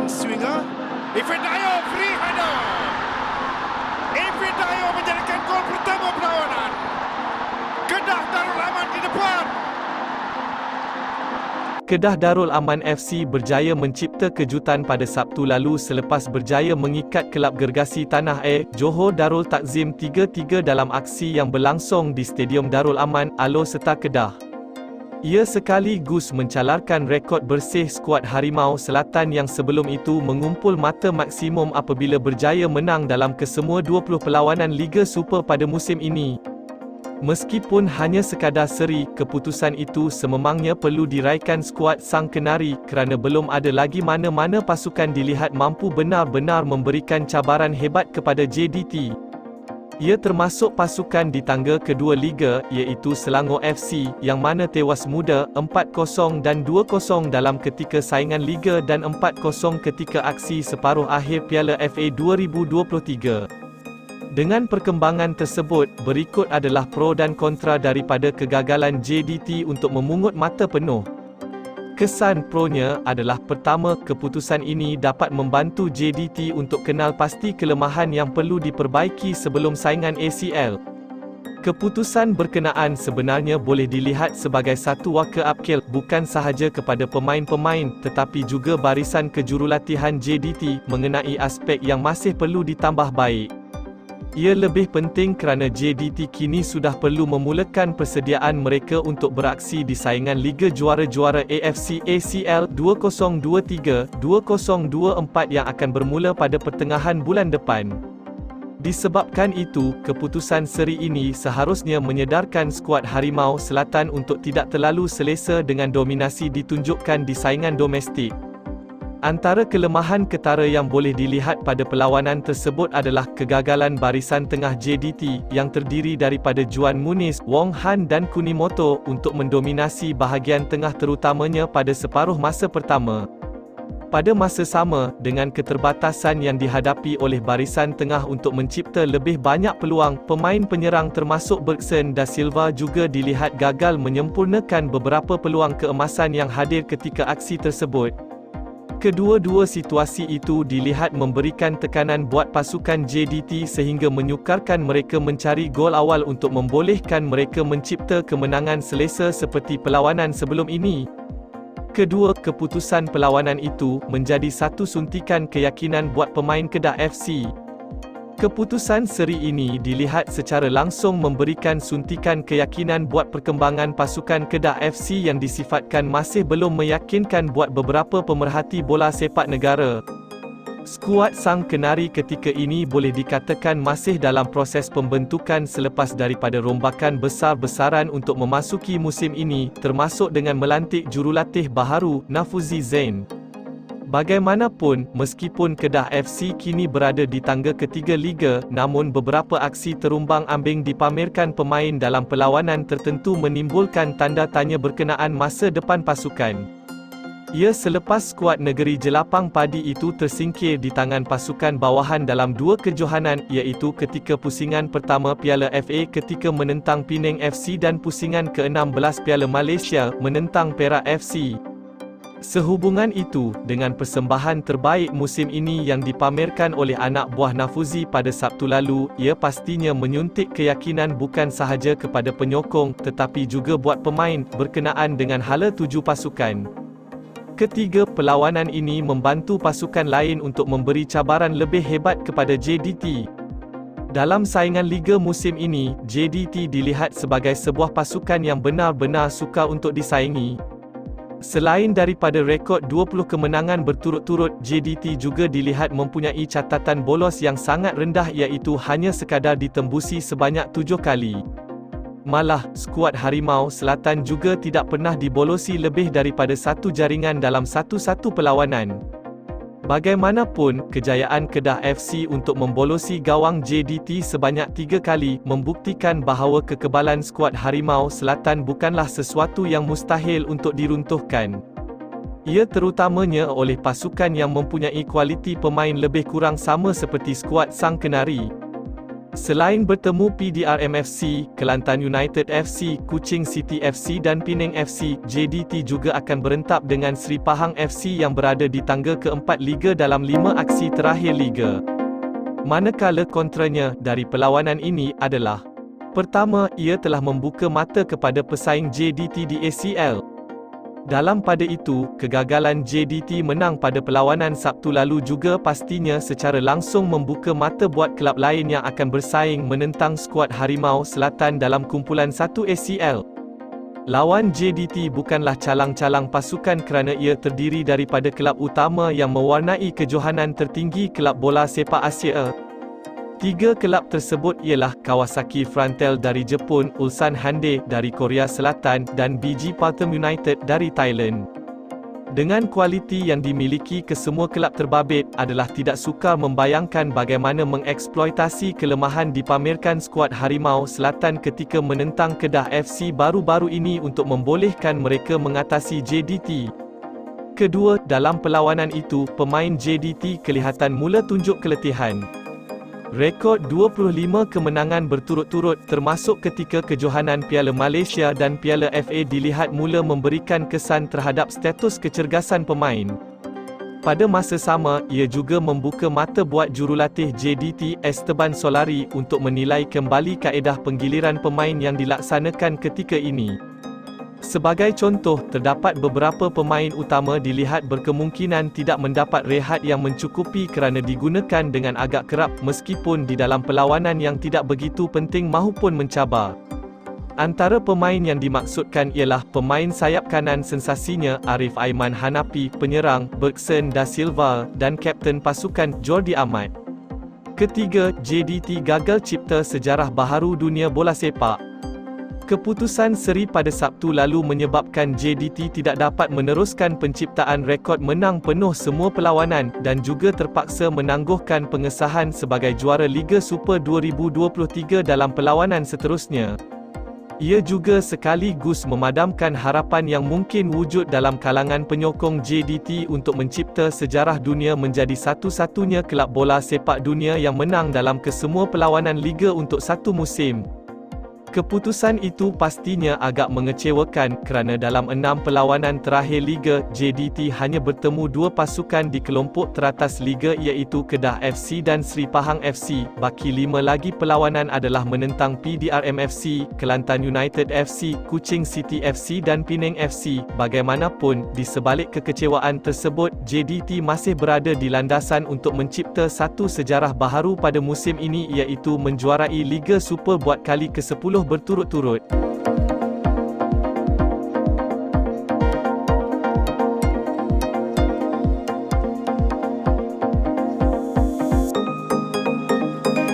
swinger. Ifedayo free header. Ifedayo menjadikan gol pertama perlawanan. Kedah Darul Aman di depan. Kedah Darul Aman FC berjaya mencipta kejutan pada Sabtu lalu selepas berjaya mengikat kelab gergasi Tanah Air, Johor Darul Takzim 3-3 dalam aksi yang berlangsung di Stadium Darul Aman, Alor Setar Kedah. Ia sekaligus mencalarkan rekod bersih skuad Harimau Selatan yang sebelum itu mengumpul mata maksimum apabila berjaya menang dalam kesemua 20 perlawanan Liga Super pada musim ini. Meskipun hanya sekadar seri, keputusan itu sememangnya perlu diraikan skuad Sang Kenari kerana belum ada lagi mana-mana pasukan dilihat mampu benar-benar memberikan cabaran hebat kepada JDT. Ia termasuk pasukan di tangga kedua Liga, iaitu Selangor FC, yang mana tewas muda, 4-0 dan 2-0 dalam ketika saingan Liga dan 4-0 ketika aksi separuh akhir Piala FA 2023. Dengan perkembangan tersebut, berikut adalah pro dan kontra daripada kegagalan JDT untuk memungut mata penuh. Kesan pronya adalah pertama, keputusan ini dapat membantu JDT untuk kenal pasti kelemahan yang perlu diperbaiki sebelum saingan ACL. Keputusan berkenaan sebenarnya boleh dilihat sebagai satu wake-up call bukan sahaja kepada pemain-pemain tetapi juga barisan kejurulatihan JDT mengenai aspek yang masih perlu ditambah baik. Ia lebih penting kerana JDT kini sudah perlu memulakan persediaan mereka untuk beraksi di saingan Liga Juara-Juara AFC ACL 2023-2024 yang akan bermula pada pertengahan bulan depan. Disebabkan itu, keputusan seri ini seharusnya menyedarkan skuad Harimau Selatan untuk tidak terlalu selesa dengan dominasi ditunjukkan di saingan domestik. Antara kelemahan ketara yang boleh dilihat pada perlawanan tersebut adalah kegagalan barisan tengah JDT yang terdiri daripada Juan Muniz, Wong Han dan Kunimoto untuk mendominasi bahagian tengah terutamanya pada separuh masa pertama. Pada masa sama, dengan keterbatasan yang dihadapi oleh barisan tengah untuk mencipta lebih banyak peluang, pemain penyerang termasuk Bergson da Silva juga dilihat gagal menyempurnakan beberapa peluang keemasan yang hadir ketika aksi tersebut. Kedua-dua situasi itu dilihat memberikan tekanan buat pasukan JDT sehingga menyukarkan mereka mencari gol awal untuk membolehkan mereka mencipta kemenangan selesa seperti perlawanan sebelum ini. Kedua keputusan perlawanan itu menjadi satu suntikan keyakinan buat pemain Kedah FC. Keputusan seri ini dilihat secara langsung memberikan suntikan keyakinan buat perkembangan pasukan Kedah FC yang disifatkan masih belum meyakinkan buat beberapa pemerhati bola sepak negara. Skuad Sang Kenari ketika ini boleh dikatakan masih dalam proses pembentukan selepas daripada rombakan besar-besaran untuk memasuki musim ini, termasuk dengan melantik jurulatih baharu, Nafuzi Zain. Bagaimanapun, meskipun Kedah FC kini berada di tangga ketiga Liga, namun beberapa aksi terumbang-ambing dipamerkan pemain dalam perlawanan tertentu menimbulkan tanda tanya berkenaan masa depan pasukan. Ia selepas skuad negeri Jelapang Padi itu tersingkir di tangan pasukan bawahan dalam dua kejohanan, iaitu ketika pusingan pertama Piala FA ketika menentang Penang FC dan pusingan ke-16 Piala Malaysia menentang Perak FC. Sehubungan itu, dengan persembahan terbaik musim ini yang dipamerkan oleh anak buah Nafuzi pada Sabtu lalu, ia pastinya menyuntik keyakinan bukan sahaja kepada penyokong, tetapi juga buat pemain, berkenaan dengan hala tuju pasukan. Ketiga perlawanan ini membantu pasukan lain untuk memberi cabaran lebih hebat kepada JDT. Dalam saingan Liga musim ini, JDT dilihat sebagai sebuah pasukan yang benar-benar sukar untuk disaingi. Selain daripada rekod 20 kemenangan berturut-turut, JDT juga dilihat mempunyai catatan bolos yang sangat rendah iaitu hanya sekadar ditembusi sebanyak 7 kali. Malah, skuad Harimau Selatan juga tidak pernah dibolosi lebih daripada satu jaringan dalam satu-satu perlawanan. Bagaimanapun, kejayaan Kedah FC untuk membolosi gawang JDT sebanyak 3 kali membuktikan bahawa kekebalan skuad Harimau Selatan bukanlah sesuatu yang mustahil untuk diruntuhkan. Ia terutamanya oleh pasukan yang mempunyai kualiti pemain lebih kurang sama seperti skuad Sang Kenari. Selain bertemu PDRM FC, Kelantan United FC, Kuching City FC dan Penang FC, JDT juga akan berentap dengan Seri Pahang FC yang berada di tangga keempat Liga dalam 5 aksi terakhir Liga. Manakala kontranya dari perlawanan ini adalah: pertama, ia telah membuka mata kepada pesaing JDT di ACL. Dalam pada itu, kegagalan JDT menang pada perlawanan Sabtu lalu juga pastinya secara langsung membuka mata buat kelab lain yang akan bersaing menentang skuad Harimau Selatan dalam kumpulan 1 ACL. Lawan JDT bukanlah calang-calang pasukan kerana ia terdiri daripada kelab utama yang mewarnai kejohanan tertinggi kelab bola sepak Asia. 3 kelab tersebut ialah Kawasaki Frontale dari Jepun, Ulsan Hyundai dari Korea Selatan, dan BG Pathum United dari Thailand. Dengan kualiti yang dimiliki kesemua kelab terbabit, adalah tidak sukar membayangkan bagaimana mengeksploitasi kelemahan dipamerkan skuad Harimau Selatan ketika menentang Kedah FC baru-baru ini untuk membolehkan mereka mengatasi JDT. Kedua, dalam perlawanan itu, pemain JDT kelihatan mula tunjuk keletihan. Rekod 25 kemenangan berturut-turut termasuk ketika kejohanan Piala Malaysia dan Piala FA dilihat mula memberikan kesan terhadap status kecergasan pemain. Pada masa sama, ia juga membuka mata buat jurulatih JDT Esteban Solari untuk menilai kembali kaedah penggiliran pemain yang dilaksanakan ketika ini. Sebagai contoh, terdapat beberapa pemain utama dilihat berkemungkinan tidak mendapat rehat yang mencukupi kerana digunakan dengan agak kerap meskipun di dalam perlawanan yang tidak begitu penting mahupun mencabar. Antara pemain yang dimaksudkan ialah pemain sayap kanan sensasinya Arif Aiman Hanapi, penyerang Bergson Da Silva, dan kapten pasukan Jordi Amat. Ketiga, JDT gagal cipta sejarah baharu dunia bola sepak. Keputusan seri pada Sabtu lalu menyebabkan JDT tidak dapat meneruskan penciptaan rekod menang penuh semua perlawanan dan juga terpaksa menangguhkan pengesahan sebagai juara Liga Super 2023 dalam perlawanan seterusnya. Ia juga sekaligus memadamkan harapan yang mungkin wujud dalam kalangan penyokong JDT untuk mencipta sejarah dunia menjadi satu-satunya kelab bola sepak dunia yang menang dalam kesemua perlawanan Liga untuk satu musim. Keputusan itu pastinya agak mengecewakan kerana dalam 6 perlawanan terakhir Liga, JDT hanya bertemu 2 pasukan di kelompok teratas Liga iaitu Kedah FC dan Seri Pahang FC. Baki 5 lagi perlawanan adalah menentang PDRM FC, Kelantan United FC, Kuching City FC dan Penang FC. Bagaimanapun, di sebalik kekecewaan tersebut, JDT masih berada di landasan untuk mencipta satu sejarah baharu pada musim ini iaitu menjuarai Liga Super buat kali ke-10 berturut-turut.